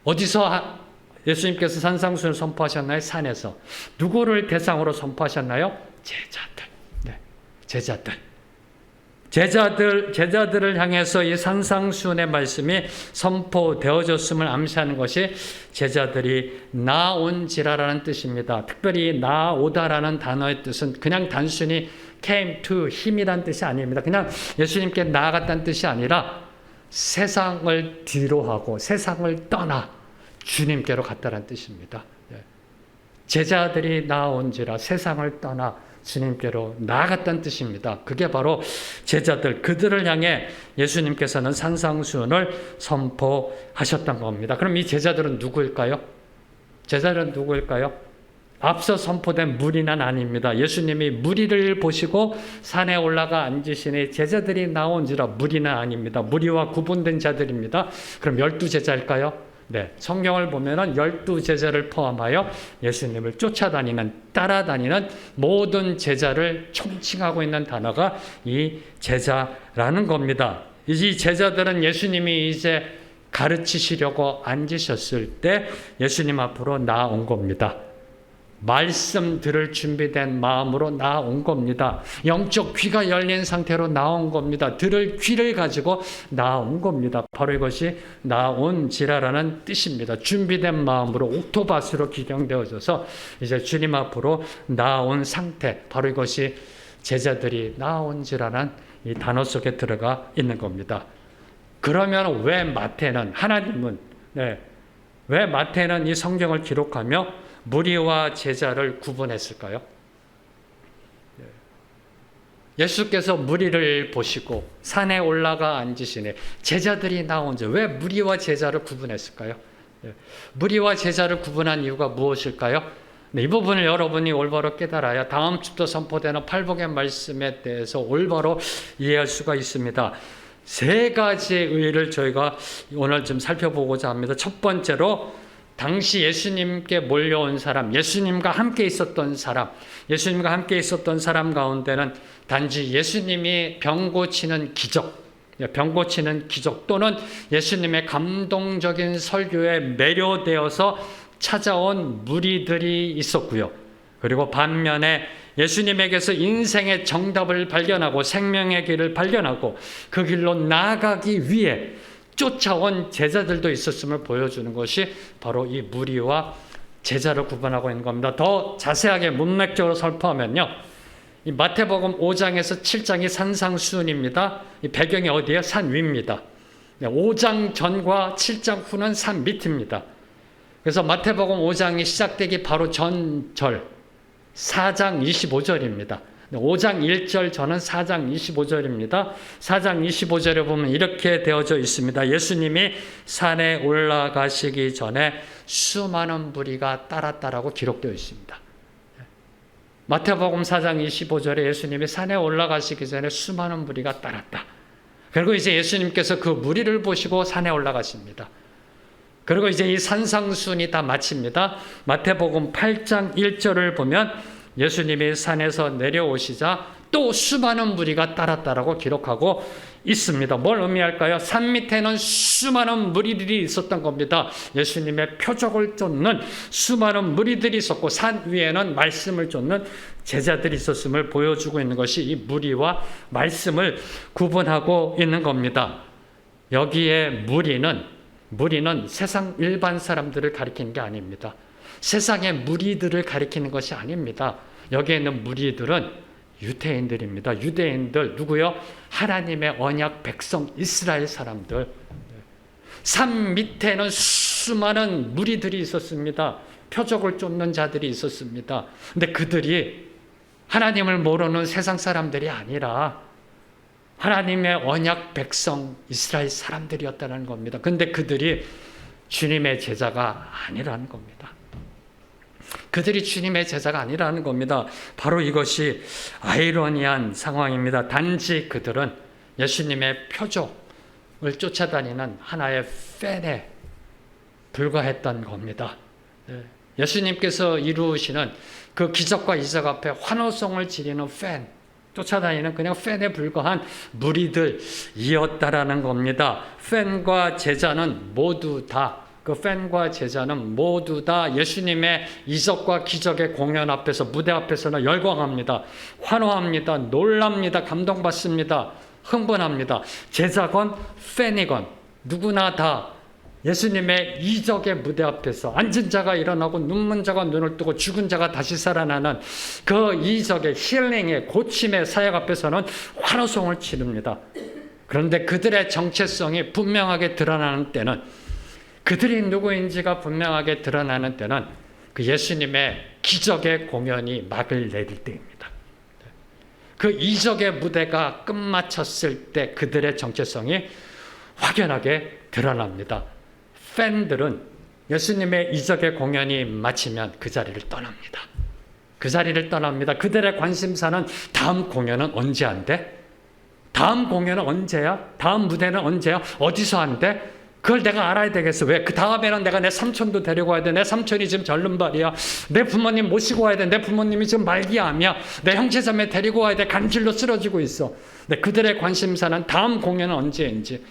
어디서 예수님께서 산상수훈을 선포하셨나요? 산에서. 누구를 대상으로 선포하셨나요? 제자들. 네, 제자들을 향해서 이 산상수훈의 말씀이 선포되어졌음을 암시하는 것이 제자들이 나온지라라는 뜻입니다. 특별히 나오다라는 단어의 뜻은 그냥 단순히 came to him이라는 뜻이 아닙니다. 그냥 예수님께 나아갔다는 뜻이 아니라 세상을 뒤로하고 세상을 떠나 주님께로 갔다는 뜻입니다. 제자들이 나온지라 세상을 떠나 주님께로 나아갔다는 뜻입니다. 그게 바로 제자들, 그들을 향해 예수님께서는 산상수훈을 선포하셨던 겁니다. 그럼 이 제자들은 누구일까요? 제자들은 누구일까요? 앞서 선포된 무리는 아닙니다. 예수님이 무리를 보시고 산에 올라가 앉으시니 제자들이 나온지라 무리는 아닙니다. 무리와 구분된 자들입니다. 그럼 12제자일까요? 네, 성경을 보면은 12제자를 포함하여 예수님을 쫓아다니는, 따라다니는 모든 제자를 총칭하고 있는 단어가 이 제자라는 겁니다. 이 제자들은 예수님이 이제 가르치시려고 앉으셨을 때 예수님 앞으로 나온 겁니다. 말씀 들을 준비된 마음으로 나온 겁니다. 영적 귀가 열린 상태로 나온 겁니다. 들을 귀를 가지고 나온 겁니다. 바로 이것이 나온지라라는 뜻입니다. 준비된 마음으로 옥토바스로 기경되어져서 이제 주님 앞으로 나온 상태, 바로 이것이 제자들이 나온지라는 이 단어 속에 들어가 있는 겁니다. 그러면 왜 마태는, 하나님은 왜 마태는 이 성경을 기록하며 무리와 제자를 구분했을까요? 예수께서 무리를 보시고 산에 올라가 앉으시니 제자들이 나온지 왜 무리와 제자를 구분했을까요? 무리와 제자를 구분한 이유가 무엇일까요? 이 부분을 여러분이 올바로 깨달아야 다음 주부터 선포되는 팔복의 말씀에 대해서 올바로 이해할 수가 있습니다. 세 가지의 의의를 저희가 오늘 좀 살펴보고자 합니다. 첫 번째로 당시 예수님께 몰려온 사람, 예수님과 함께 있었던 사람 가운데는 단지 예수님이 병 고치는 기적 또는 예수님의 감동적인 설교에 매료되어서 찾아온 무리들이 있었고요. 그리고 반면에 예수님에게서 인생의 정답을 발견하고 생명의 길을 발견하고 그 길로 나아가기 위해 쫓아온 제자들도 있었음을 보여주는 것이 바로 이 무리와 제자를 구분하고 있는 겁니다. 더 자세하게 문맥적으로 살펴하면요, 이 마태복음 5장에서 7장이 산상수훈입니다. 이 배경이 어디예요? 산 위입니다. 5장 전과 7장 후는 산 밑입니다. 그래서 마태복음 5장이 시작되기 바로 전절 4장 25절입니다. 5장 1절 전은 4장 25절입니다. 4장 25절에 보면 이렇게 되어져 있습니다. 예수님이 산에 올라가시기 전에 수많은 무리가 따랐다라고 기록되어 있습니다. 마태복음 4장 25절에 예수님이 산에 올라가시기 전에 수많은 무리가 따랐다. 그리고 이제 예수님께서 그 무리를 보시고 산에 올라가십니다. 그리고 이제 이 산상수훈이 다 마칩니다. 마태복음 8장 1절을 보면 예수님이 산에서 내려오시자 또 수많은 무리가 따랐다라고 기록하고 있습니다. 뭘 의미할까요? 산 밑에는 수많은 무리들이 있었던 겁니다. 예수님의 표적을 쫓는 수많은 무리들이 있었고, 산 위에는 말씀을 쫓는 제자들이 있었음을 보여주고 있는 것이 이 무리와 말씀을 구분하고 있는 겁니다. 여기에 무리는 세상 일반 사람들을 가리키는 게 아닙니다. 세상의 무리들을 가리키는 것이 아닙니다. 여기에 있는 무리들은 유대인들입니다. 유대인들 누구요? 하나님의 언약 백성 이스라엘 사람들. 산 밑에는 수많은 무리들이 있었습니다. 표적을 쫓는 자들이 있었습니다. 근데 그들이 하나님을 모르는 세상 사람들이 아니라 하나님의 언약 백성 이스라엘 사람들이었다는 겁니다. 근데 그들이 주님의 제자가 아니라는 겁니다. 그들이 주님의 제자가 아니라는 겁니다. 바로 이것이 아이러니한 상황입니다. 단지 그들은 예수님의 표적을 쫓아다니는 하나의 팬에 불과했던 겁니다. 예수님께서 이루시는 그 기적과 이적 앞에 환호성을 지르는 팬, 쫓아다니는 그냥 팬에 불과한 무리들이었다라는 겁니다. 팬과 제자는 모두 다, 그 팬과 제자는 모두 다 예수님의 이적과 기적의 공연 앞에서, 무대 앞에서는 열광합니다. 환호합니다. 놀랍니다. 감동받습니다. 흥분합니다. 제자건 팬이건 누구나 다 예수님의 이적의 무대 앞에서 앉은 자가 일어나고 눕는 자가 눈을 뜨고 죽은 자가 다시 살아나는 그 이적의 힐링의 고침의 사역 앞에서는 환호성을 치릅니다. 그런데 그들의 정체성이 분명하게 드러나는 때는, 그들이 누구인지가 분명하게 드러나는 때는 그 예수님의 기적의 공연이 막을 내릴 때입니다. 그 이적의 무대가 끝마쳤을 때 그들의 정체성이 확연하게 드러납니다. 팬들은 예수님의 이적의 공연이 마치면 그 자리를 떠납니다. 그 자리를 떠납니다. 그들의 관심사는 다음 공연은 언제 한대? 다음 공연은 언제야? 다음 무대는 언제야? 어디서 한대? 그걸 내가 알아야 되겠어. 왜? 그 다음에는 내가 내 삼촌도 데리고 와야 돼. 내 삼촌이 지금 절름발이야. 내 부모님 모시고 와야 돼. 내 부모님이 지금 말기암이야. 내 형제자매 데리고 와야 돼. 간질로 쓰러지고 있어. 네, 그들의 관심사는 다음 공연은 언제인지.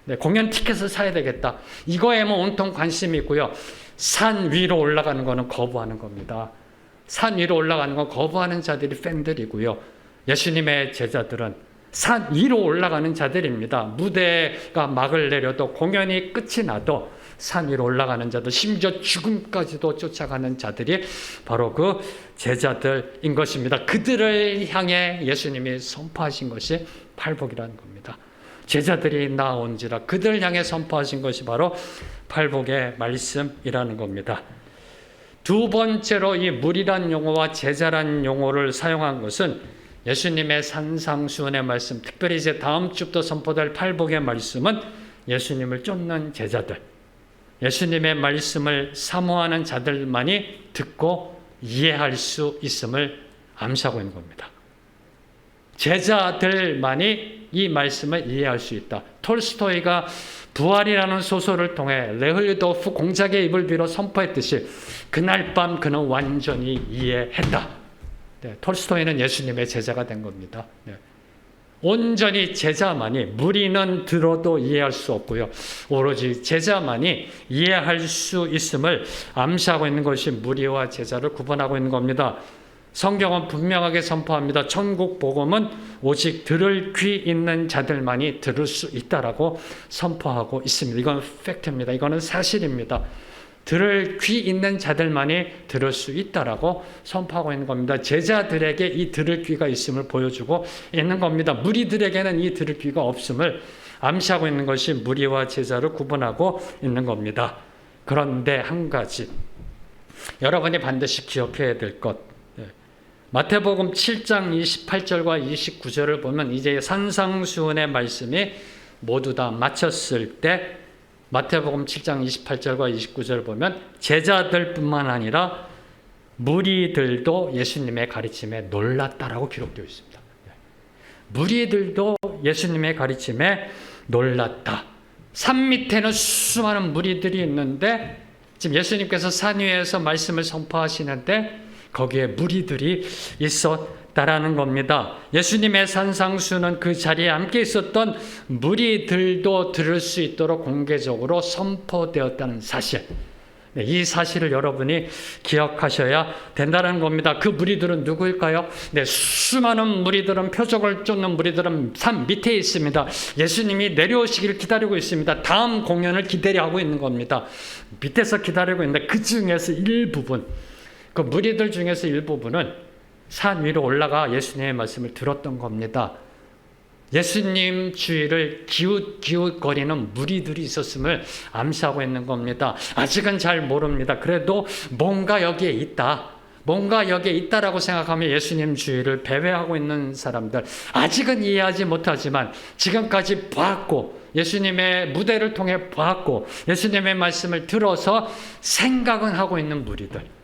네, 공연 티켓을 사야 되겠다. 이거에만 온통 관심이 있고요. 산 위로 올라가는 거는 거부하는 겁니다. 산 위로 올라가는 건 거부하는 자들이 팬들이고요. 예수님의 제자들은 산 위로 올라가는 자들입니다. 무대가 막을 내려도, 공연이 끝이 나도 산 위로 올라가는 자들, 심지어 죽음까지도 쫓아가는 자들이 바로 그 제자들인 것입니다. 그들을 향해 예수님이 선포하신 것이 팔복이라는 겁니다. 제자들이 나온지라 그들을 향해 선포하신 것이 바로 팔복의 말씀이라는 겁니다. 두 번째로 이 무리란 용어와 제자란 용어를 사용한 것은 예수님의 산상수훈의 말씀, 특별히 이제 다음 주부터 선포될 팔복의 말씀은 예수님을 쫓는 제자들, 예수님의 말씀을 사모하는 자들만이 듣고 이해할 수 있음을 암시하고 있는 겁니다. 제자들만이 이 말씀을 이해할 수 있다. 톨스토이가 부활이라는 소설을 통해 레흐르도프 공작의 입을 빌어 선포했듯이 그날 밤 그는 완전히 이해했다. 네, 톨스토이는 예수님의 제자가 된 겁니다. 네. 온전히 제자만이, 무리는 들어도 이해할 수 없고요. 오로지 제자만이 이해할 수 있음을 암시하고 있는 것이 무리와 제자를 구분하고 있는 겁니다. 성경은 분명하게 선포합니다. 천국 복음은 오직 들을 귀 있는 자들만이 들을 수 있다라고 선포하고 있습니다. 이건 팩트입니다. 이거는 사실입니다. 들을 귀 있는 자들만이 들을 수 있다라고 선포하고 있는 겁니다. 제자들에게 이 들을 귀가 있음을 보여주고 있는 겁니다. 무리들에게는 이 들을 귀가 없음을 암시하고 있는 것이 무리와 제자를 구분하고 있는 겁니다. 그런데 한 가지 여러분이 반드시 기억해야 될 것, 마태복음 7장 28절과 29절을 보면 이제 산상수훈의 말씀이 모두 다 마쳤을 때 마태복음 7장 28절과 29절을 보면 제자들뿐만 아니라 무리들도 예수님의 가르침에 놀랐다라고 기록되어 있습니다. 무리들도 예수님의 가르침에 놀랐다. 산 밑에는 수많은 무리들이 있는데 지금 예수님께서 산 위에서 말씀을 선포하시는데 거기에 무리들이 있었다라는 겁니다. 예수님의 산상수는 그 자리에 함께 있었던 무리들도 들을 수 있도록 공개적으로 선포되었다는 사실. 이 사실을 여러분이 기억하셔야 된다는 겁니다. 그 무리들은 누구일까요? 수많은 무리들은, 표적을 쫓는 무리들은 산 밑에 있습니다. 예수님이 내려오시기를 기다리고 있습니다. 다음 공연을 기대하고 있는 겁니다. 밑에서 기다리고 있는데 그 중에서 일부분, 그 무리들 중에서 일부분은 산 위로 올라가 예수님의 말씀을 들었던 겁니다. 예수님 주위를 기웃기웃거리는 무리들이 있었음을 암시하고 있는 겁니다. 아직은 잘 모릅니다. 그래도 뭔가 여기에 있다라고 생각하며 예수님 주위를 배회하고 있는 사람들, 아직은 이해하지 못하지만 지금까지 봤고 예수님의 무대를 통해 봤고 예수님의 말씀을 들어서 생각은 하고 있는 무리들,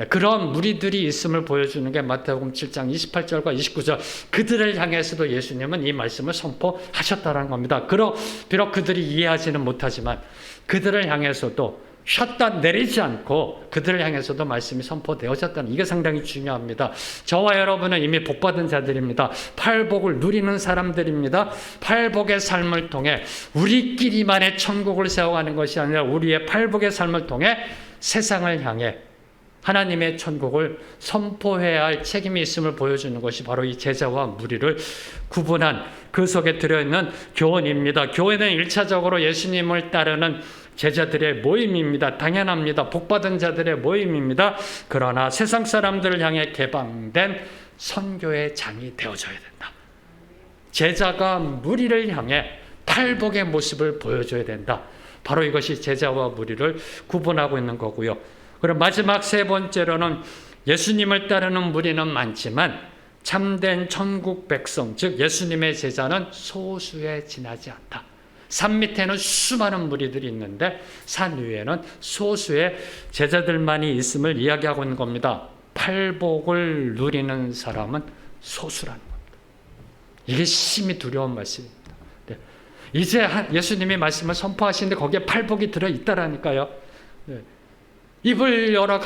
그런 무리들이 있음을 보여주는 게 마태복음 7장 28절과 29절. 그들을 향해서도 예수님은 이 말씀을 선포하셨다는 겁니다. 비록 그들이 이해하지는 못하지만 그들을 향해서도 샷다 내리지 않고 그들을 향해서도 말씀이 선포되어졌다는, 이게 상당히 중요합니다. 저와 여러분은 이미 복받은 자들입니다. 팔복을 누리는 사람들입니다. 팔복의 삶을 통해 우리끼리만의 천국을 세워가는 것이 아니라 우리의 팔복의 삶을 통해 세상을 향해 하나님의 천국을 선포해야 할 책임이 있음을 보여주는 것이 바로 이 제자와 무리를 구분한 그 속에 들어있는 교훈입니다. 교회는 1차적으로 예수님을 따르는 제자들의 모임입니다. 당연합니다. 복받은 자들의 모임입니다. 그러나 세상 사람들을 향해 개방된 선교의 장이 되어져야 된다. 제자가 무리를 향해 팔복의 모습을 보여줘야 된다. 바로 이것이 제자와 무리를 구분하고 있는 거고요. 그럼 마지막 세 번째로는 예수님을 따르는 무리는 많지만 참된 천국 백성, 즉 예수님의 제자는 소수에 지나지 않다. 산 밑에는 수많은 무리들이 있는데 산 위에는 소수의 제자들만이 있음을 이야기하고 있는 겁니다. 팔복을 누리는 사람은 소수라는 겁니다. 이게 심히 두려운 말씀입니다. 이제 예수님이 말씀을 선포하시는데 거기에 팔복이 들어있다라니까요. 입을 열어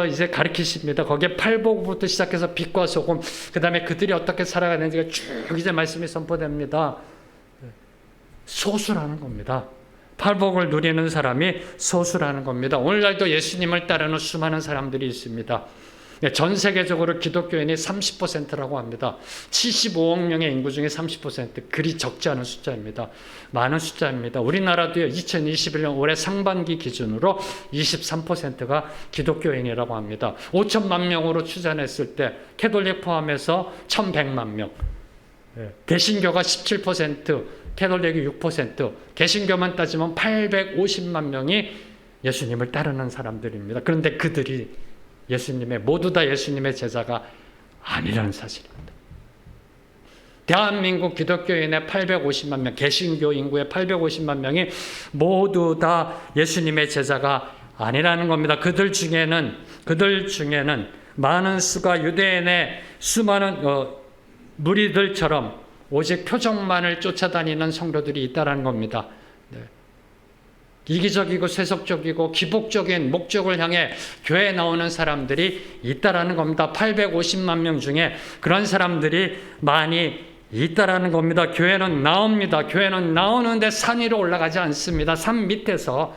이제 가르치십니다. 거기에 팔복부터 시작해서 빛과 소금, 그 다음에 그들이 어떻게 살아가는지가 쭉 이제 말씀이 선포됩니다. 소수라는 겁니다. 팔복을 누리는 사람이 소수라는 겁니다. 오늘날도 예수님을 따르는 수많은 사람들이 있습니다. 전 세계적으로 기독교인이 30%라고 합니다. 75억 명의 인구 중에 30%, 그리 적지 않은 숫자입니다. 많은 숫자입니다. 우리나라도요, 2021년 올해 상반기 기준으로 23%가 기독교인이라고 합니다. 5천만 명으로 추산했을 때 캐톨릭 포함해서 1,100만 명, 개신교가 17%, 캐톨릭이 6%, 개신교만 따지면 850만 명이 예수님을 따르는 사람들입니다. 그런데 그들이 모두 다 예수님의 제자가 아니라는 사실입니다. 대한민국 기독교인의 850만 명, 개신교 인구의 850만 명이 모두 다 예수님의 제자가 아니라는 겁니다. 그들 중에는 많은 수가 유대인의 수많은 무리들처럼 오직 표적만을 쫓아다니는 성도들이 있다는 겁니다. 이기적이고 세속적이고 기복적인 목적을 향해 교회에 나오는 사람들이 있다라는 겁니다. 850만 명 중에 그런 사람들이 많이 있다라는 겁니다. 교회는 나옵니다. 교회는 나오는데 산 위로 올라가지 않습니다. 산 밑에서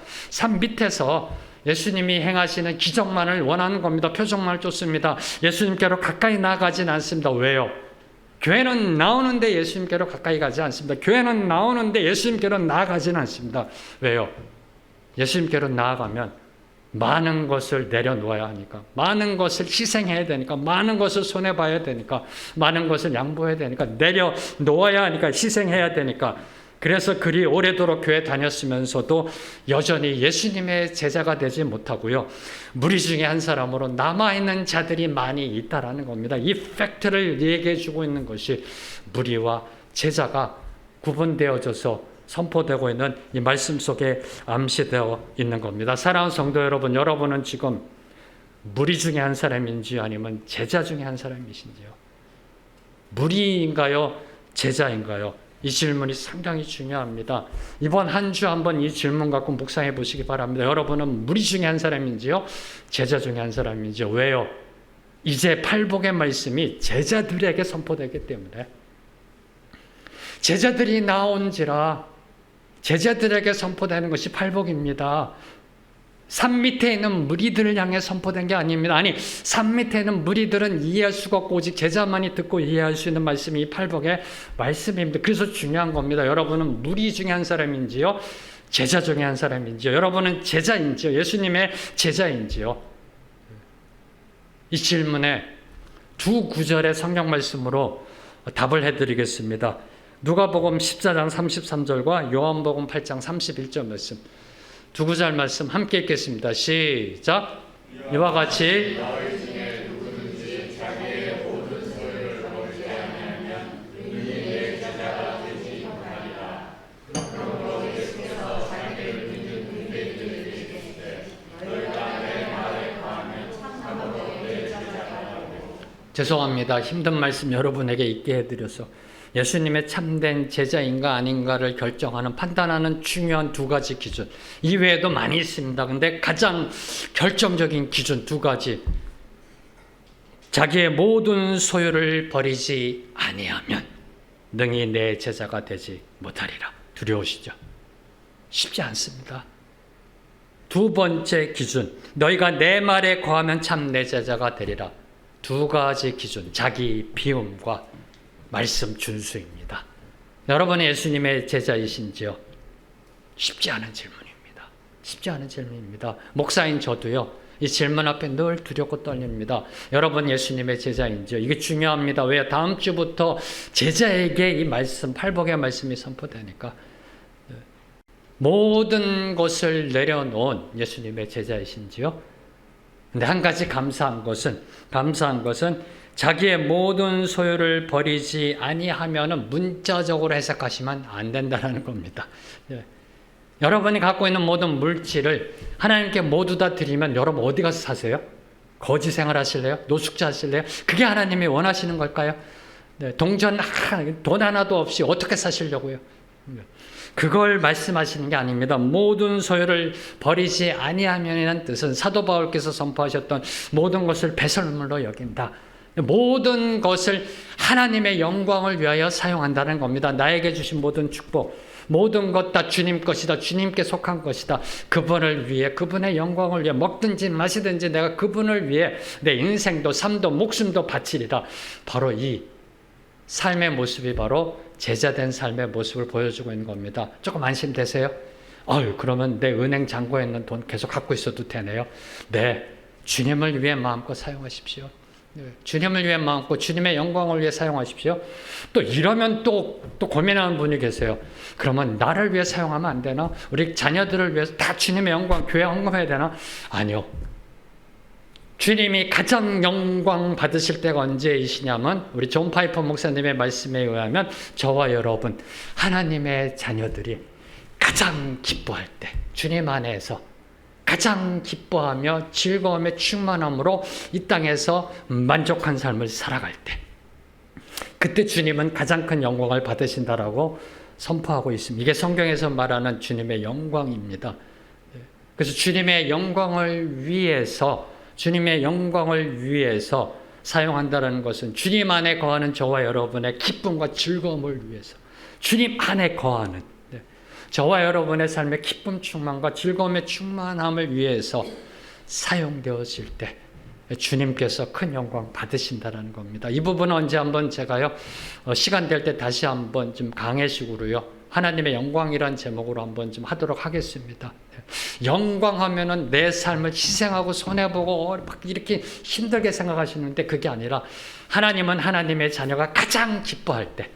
예수님이 행하시는 기적만을 원하는 겁니다. 표적만을 쫓습니다. 예수님께로 가까이 나아가진 않습니다. 왜요? 교회는 나오는데 예수님께로 가까이 가지 않습니다. 교회는 나오는데 예수님께로 나아가진 않습니다. 왜요? 예수님께로 나아가면 많은 것을 내려놓아야 하니까, 많은 것을 희생해야 되니까, 많은 것을 손해봐야 되니까, 많은 것을 양보해야 되니까, 내려놓아야 하니까, 희생해야 되니까. 그래서 그리 오래도록 교회 다녔으면서도 여전히 예수님의 제자가 되지 못하고요, 무리 중에 한 사람으로 남아있는 자들이 많이 있다라는 겁니다. 이 팩트를 얘기해 주고 있는 것이 무리와 제자가 구분되어져서 선포되고 있는 이 말씀 속에 암시되어 있는 겁니다. 사랑하는 성도 여러분, 여러분은 지금 무리 중에 한 사람인지 아니면 제자 중에 한 사람이신지요? 무리인가요? 제자인가요? 이 질문이 상당히 중요합니다. 이번 한 주 한번 이 질문 갖고 묵상해 보시기 바랍니다. 여러분은 무리 중에 한 사람인지요? 제자 중에 한 사람인지요? 왜요? 이제 팔복의 말씀이 제자들에게 선포되기 때문에. 제자들이 나온지라 제자들에게 선포되는 것이 팔복입니다. 산 밑에 있는 무리들을 향해 선포된 게 아닙니다. 아니, 산 밑에 있는 무리들은 이해할 수가 없고 오직 제자만이 듣고 이해할 수 있는 말씀이 이 팔복의 말씀입니다. 그래서 중요한 겁니다. 여러분은 무리 중에 한 사람인지요? 제자 중에 한 사람인지요? 여러분은 제자인지요? 예수님의 제자인지요? 이 질문에 두 구절의 성경 말씀으로 답을 해드리겠습니다. 누가복음 14장 33절과 요한복음 8장 31절 말씀, 두 구절 말씀 함께 읽겠습니다. 시작. 이와 같이 죄송합니다. 힘든 말씀 여러분에게 있게 해드려서 예수님의 참된 제자인가 아닌가를 결정하는, 판단하는 중요한 두 가지 기준, 이외에도 많이 있습니다. 근데 가장 결정적인 기준 두 가지. 자기의 모든 소유를 버리지 아니하면 능히 내 제자가 되지 못하리라. 두려우시죠? 쉽지 않습니다. 두 번째 기준, 너희가 내 말에 거하면 참 내 제자가 되리라. 두 가지 기준, 자기 비움과 말씀 준수입니다. 여러분은 예수님의 제자이신지요? 쉽지 않은 질문입니다. 쉽지 않은 질문입니다. 목사인 저도요, 이 질문 앞에 늘 두렵고 떨립니다. 여러분 예수님의 제자인지요? 이게 중요합니다. 왜? 다음 주부터 제자에게 이 말씀, 팔복의 말씀이 선포되니까. 모든 것을 내려놓은 예수님의 제자이신지요? 근데 한 가지 감사한 것은 자기의 모든 소유를 버리지 아니하면은 문자적으로 해석하시면 안 된다는 겁니다. 여러분이 갖고 있는 모든 물질을 하나님께 모두 다 드리면 여러분 어디 가서 사세요? 거지 생활 하실래요? 노숙자 하실래요? 그게 하나님이 원하시는 걸까요? 동전 돈 하나도 없이 어떻게 사시려고요? 그걸 말씀하시는 게 아닙니다. 모든 소유를 버리지 아니하면이라는 뜻은 사도 바울께서 선포하셨던 모든 것을 배설물로 여긴다. 모든 것을 하나님의 영광을 위하여 사용한다는 겁니다. 나에게 주신 모든 축복, 모든 것 다 주님 것이다. 주님께 속한 것이다. 그분을 위해, 그분의 영광을 위해 먹든지 마시든지 내가 그분을 위해 내 인생도 삶도 목숨도 바치리라. 바로 이 삶의 모습이 바로 제자된 삶의 모습을 보여주고 있는 겁니다. 조금 안심되세요? 그러면 내 은행 잔고에 있는 돈 계속 갖고 있어도 되네요. 네, 주님을 위해 마음껏 사용하십시오. 주님을 위해 마음껏 주님의 영광을 위해 사용하십시오. 또 이러면 또 고민하는 분이 계세요. 그러면 나를 위해 사용하면 안 되나? 우리 자녀들을 위해서 다 주님의 영광, 교회 헌금해야 되나? 아니요. 주님이 가장 영광 받으실 때가 언제이시냐면 우리 존 파이퍼 목사님의 말씀에 의하면 저와 여러분 하나님의 자녀들이 가장 기뻐할 때, 주님 안에서 가장 기뻐하며 즐거움에 충만함으로 이 땅에서 만족한 삶을 살아갈 때, 그때 주님은 가장 큰 영광을 받으신다라고 선포하고 있습니다. 이게 성경에서 말하는 주님의 영광입니다. 그래서 주님의 영광을 위해서 사용한다는 것은 주님 안에 거하는 저와 여러분의 기쁨과 즐거움을 위해서, 주님 안에 거하는 저와 여러분의 삶의 기쁨 충만과 즐거움의 충만함을 위해서 사용되어질 때 주님께서 큰 영광 받으신다는 겁니다. 이 부분은 언제 한번 제가요, 시간 될 때 다시 한번 좀 강해식으로요, 하나님의 영광이란 제목으로 한번 좀 하도록 하겠습니다. 영광하면은 내 삶을 희생하고 손해보고 막 이렇게 힘들게 생각하시는데 그게 아니라 하나님은 하나님의 자녀가 가장 기뻐할 때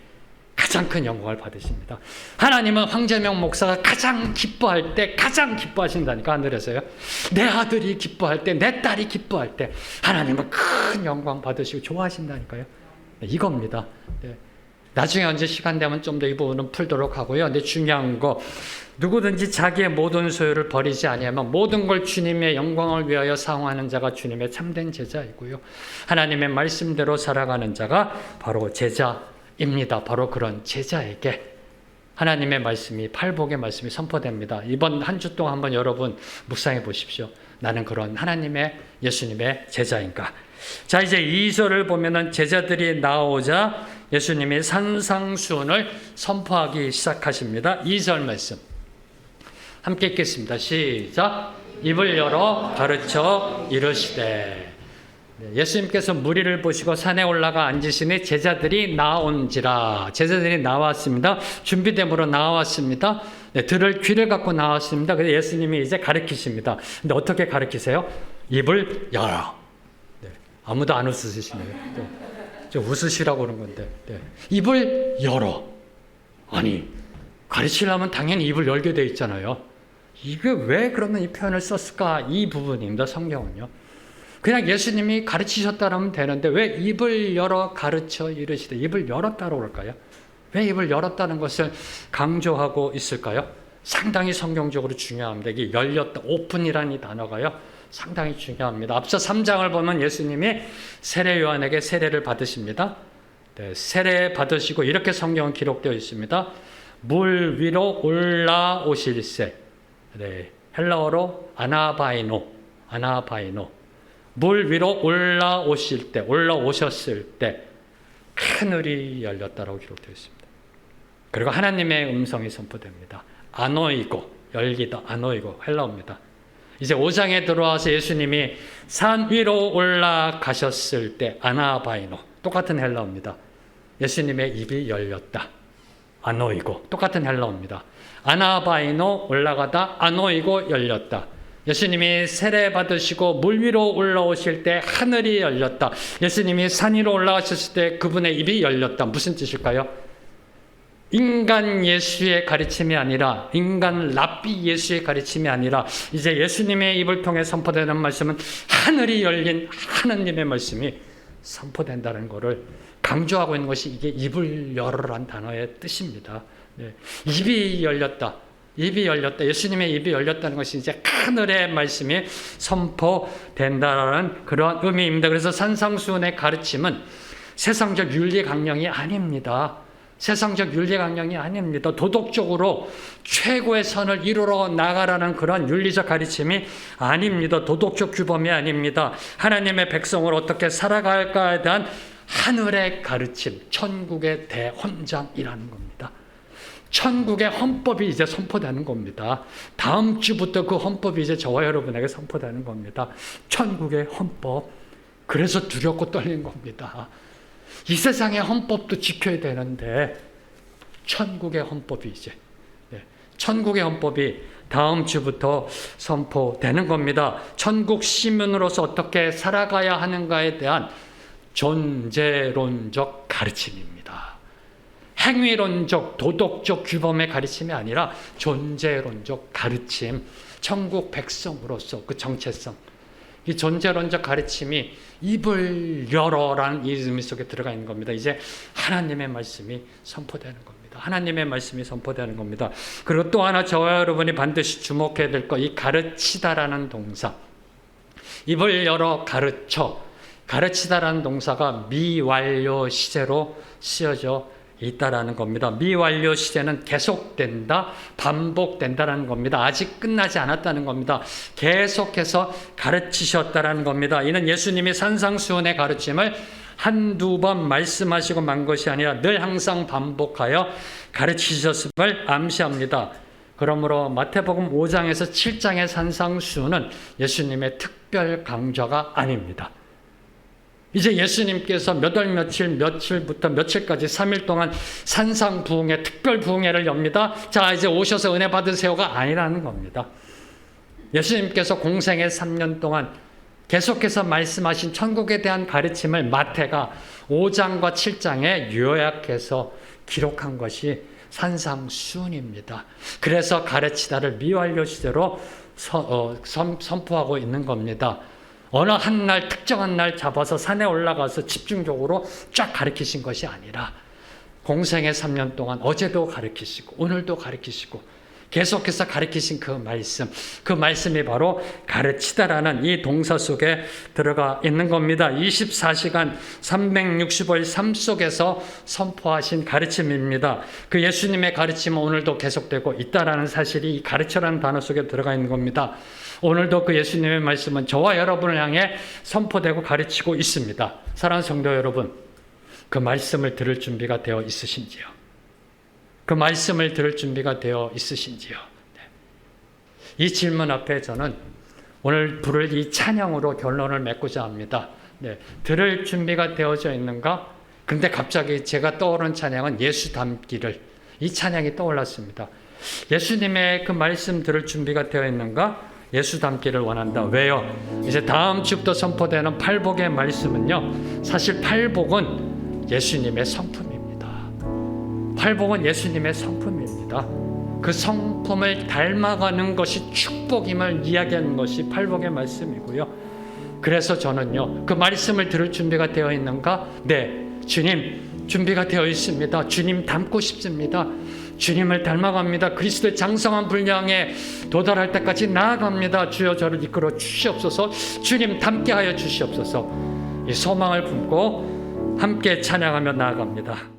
가장 큰 영광을 받으십니다. 하나님은 황재명 목사가 가장 기뻐할 때 가장 기뻐하신다니까, 하늘에서요. 내 아들이 기뻐할 때, 내 딸이 기뻐할 때 하나님은 큰 영광 받으시고 좋아하신다니까요. 이겁니다. 네. 나중에 언제 시간 되면 좀 더 이 부분은 풀도록 하고요. 근데 중요한 거, 누구든지 자기의 모든 소유를 버리지 아니하면 모든 걸 주님의 영광을 위하여 사용하는 자가 주님의 참된 제자이고요. 하나님의 말씀대로 살아가는 자가 바로 제자입니다. 바로 그런 제자에게 하나님의 말씀이, 팔복의 말씀이 선포됩니다. 이번 한 주 동안 한번 여러분 묵상해 보십시오. 나는 그런 하나님의, 예수님의 제자인가? 자, 이제 2절을 보면은 제자들이 나오자 예수님이 산상수훈을 선포하기 시작하십니다. 2절 말씀 함께 읽겠습니다. 시작. 입을 열어 가르쳐 이르시되. 예수님께서 무리를 보시고 산에 올라가 앉으시니 제자들이 나온지라. 제자들이 나왔습니다. 준비됨으로 나왔습니다. 네, 들을 귀를 갖고 나왔습니다. 그래서 예수님이 이제 가르치십니다. 근데 어떻게 가르치세요? 입을 열어. 네, 아무도 안 웃으시네요. 네, 좀 웃으시라고 그런 건데. 네. 입을 열어. 아니, 가르치려면 당연히 입을 열게 돼 있잖아요. 이게 왜 그러면 이 표현을 썼을까? 이 부분입니다. 성경은요. 그냥 예수님이 가르치셨다라면 되는데 왜 입을 열어 가르쳐 이르시되, 입을 열었다고 그럴까요? 왜 입을 열었다는 것을 강조하고 있을까요? 상당히 성경적으로 중요합니다. 이게 열렸다, 오픈이라는 이 단어가요, 상당히 중요합니다. 앞서 3장을 보면 예수님이 세례 요한에게 세례를 받으십니다. 네, 세례 받으시고 이렇게 성경은 기록되어 있습니다. 물 위로 올라오실세. 네, 헬라어로 아나바이노. 물 위로 올라오실 때, 올라오셨을 때 하늘이 열렸다라고 기록되어 있습니다. 그리고 하나님의 음성이 선포됩니다. 아노이고, 열리다, 아노이고, 헬라어입니다. 이제 5장에 들어와서 예수님이 산 위로 올라가셨을 때 아나바이노, 똑같은 헬라어입니다. 예수님의 입이 열렸다. 아노이고, 똑같은 헬라어입니다. 아나바이노, 올라가다, 아노이고, 열렸다. 예수님이 세례 받으시고 물 위로 올라오실 때 하늘이 열렸다. 예수님이 산 위로 올라가셨을 때 그분의 입이 열렸다. 무슨 뜻일까요? 인간 예수의 가르침이 아니라, 인간 랍비 예수의 가르침이 아니라 이제 예수님의 입을 통해 선포되는 말씀은 하늘이 열린 하나님의 말씀이 선포된다는 것을 강조하고 있는 것이 이게 입을 열어란 단어의 뜻입니다. 네. 입이 열렸다. 입이 열렸다. 예수님의 입이 열렸다는 것이 이제 하늘의 말씀이 선포된다라는 그런 의미입니다. 그래서 산상수훈의 가르침은 세상적 윤리 강령이 아닙니다. 세상적 윤리 강령이 아닙니다. 도덕적으로 최고의 선을 이루러 나가라는 그런 윤리적 가르침이 아닙니다. 도덕적 규범이 아닙니다. 하나님의 백성을 어떻게 살아갈까에 대한 하늘의 가르침, 천국의 대헌장이라는 겁니다. 천국의 헌법이 이제 선포되는 겁니다. 다음 주부터 그 헌법이 이제 저와 여러분에게 선포되는 겁니다. 천국의 헌법. 그래서 두렵고 떨리는 겁니다. 이 세상의 헌법도 지켜야 되는데 천국의 헌법이 이제, 천국의 헌법이 다음 주부터 선포되는 겁니다. 천국 시민으로서 어떻게 살아가야 하는가에 대한 존재론적 가르침입니다. 행위론적, 도덕적 규범의 가르침이 아니라 존재론적 가르침, 천국 백성으로서 그 정체성, 이 존재론적 가르침이 입을 열어라는 이 의미 속에 들어가 있는 겁니다. 이제 하나님의 말씀이 선포되는 겁니다. 하나님의 말씀이 선포되는 겁니다. 그리고 또 하나 저와 여러분이 반드시 주목해야 될 것, 이 가르치다라는 동사, 입을 열어 가르쳐, 가르치다라는 동사가 미완료 시제로 쓰여져 있다라는 겁니다. 미완료 시제는 계속된다, 반복된다라는 겁니다. 아직 끝나지 않았다는 겁니다. 계속해서 가르치셨다라는 겁니다. 이는 예수님이 산상수훈의 가르침을 한두 번 말씀하시고 만 것이 아니라 늘 항상 반복하여 가르치셨음을 암시합니다. 그러므로 마태복음 5장에서 7장의 산상수훈은 예수님의 특별 강좌가 아닙니다. 이제 예수님께서 몇 월 며칠부터 며칠까지 3일 동안 산상부흥회, 특별부흥회를 엽니다. 자, 이제 오셔서 은혜 받으세요가 아니라는 겁니다. 예수님께서 공생의 3년 동안 계속해서 말씀하신 천국에 대한 가르침을 마태가 5장과 7장에 요약해서 기록한 것이 산상수훈입니다. 그래서 가르치다를 미완료 시대로 선포하고 있는 겁니다. 어느 한 날 특정한 날 잡아서 산에 올라가서 집중적으로 쫙 가르치신 것이 아니라 공생의 3년 동안 어제도 가르치시고 오늘도 가르치시고 계속해서 가르치신 그 말씀이 바로 가르치다라는 이 동사 속에 들어가 있는 겁니다. 24시간 365일 삶 속에서 선포하신 가르침입니다. 그 예수님의 가르침은 오늘도 계속되고 있다라는 사실이 이 가르쳐라는 단어 속에 들어가 있는 겁니다. 오늘도 그 예수님의 말씀은 저와 여러분을 향해 선포되고 가르치고 있습니다. 사랑하는 성도 여러분, 그 말씀을 들을 준비가 되어 있으신지요? 그 말씀을 들을 준비가 되어 있으신지요? 네. 이 질문 앞에 저는 오늘 부를 이 찬양으로 결론을 맺고자 합니다. 네. 들을 준비가 되어져 있는가? 근데 갑자기 제가 떠오른 찬양은 예수 닮기를, 이 찬양이 떠올랐습니다. 예수님의 그 말씀 들을 준비가 되어 있는가? 예수 닮기를 원한다. 왜요? 이제 다음 주부터 선포되는 팔복의 말씀은요, 사실 팔복은 예수님의 성품입니다. 팔복은 예수님의 성품입니다. 그 성품을 닮아가는 것이 축복임을 이야기하는 것이 팔복의 말씀이고요. 그래서 저는요, 그 말씀을 들을 준비가 되어 있는가? 네, 주님 준비가 되어 있습니다. 주님 닮고 싶습니다. 주님을 닮아갑니다. 그리스도의 장성한 분량에 도달할 때까지 나아갑니다. 주여 저를 이끌어 주시옵소서. 주님 닮게 하여 주시옵소서. 이 소망을 품고 함께 찬양하며 나아갑니다.